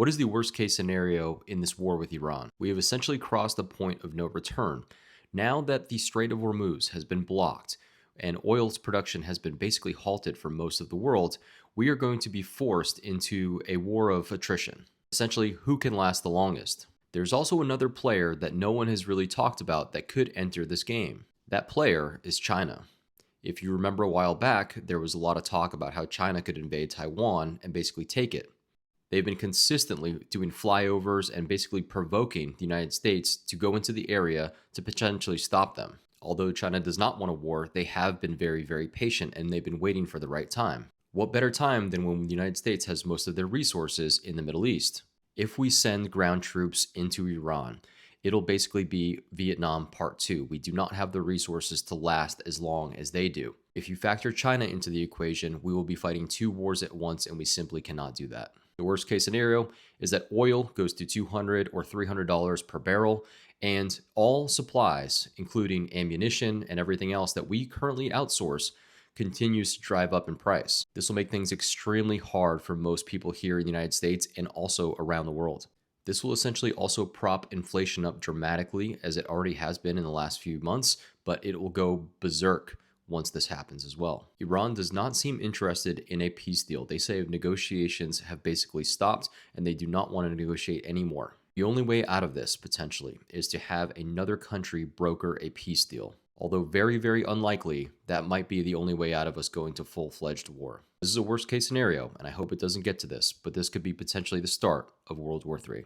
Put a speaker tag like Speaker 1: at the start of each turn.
Speaker 1: What is the worst case scenario in this war with Iran? We have essentially crossed the point of no return. Now that the Strait of Hormuz has been blocked and oil's production has been basically halted for most of the world, we are going to be forced into a war of attrition. Essentially, who can last the longest? There's also another player that no one has really talked about that could enter this game. That player is China. If you remember a while back, there was a lot of talk about how China could invade Taiwan and basically take it. They've been consistently doing flyovers and basically provoking the United States to go into the area to potentially stop them. Although China does not want a war, they have been very, very patient and they've been waiting for the right time. What better time than when the United States has most of their resources in the Middle East? If we send ground troops into Iran, it'll basically be Vietnam Part 2. We do not have the resources to last as long as they do. If you factor China into the equation, we will be fighting two wars at once, and we simply cannot do that. The worst case scenario is that oil goes to $200 or $300 per barrel, and all supplies, including ammunition and everything else that we currently outsource, continues to drive up in price. This will make things extremely hard for most people here in the United States and also around the world. This will essentially also prop inflation up dramatically, as it already has been in the last few months, but it will go berserk once this happens as well. Iran does not seem interested in a peace deal. They say negotiations have basically stopped and they do not want to negotiate anymore. The only way out of this, potentially, is to have another country broker a peace deal. Although very, very unlikely, that might be the only way out of us going to full-fledged war. This is a worst case scenario, and I hope it doesn't get to this, but this could be potentially the start of World War III.